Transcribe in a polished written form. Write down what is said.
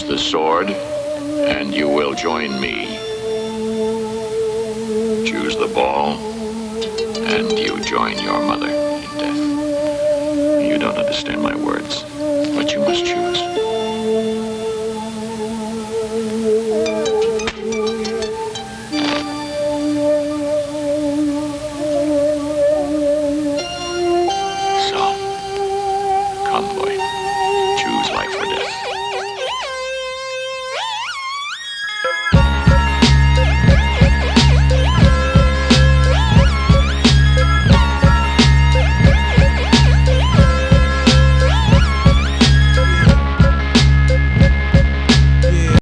the sword, and you will join me. Choose the ball, and you join your mother in death. You don't understand my words, but you must choose.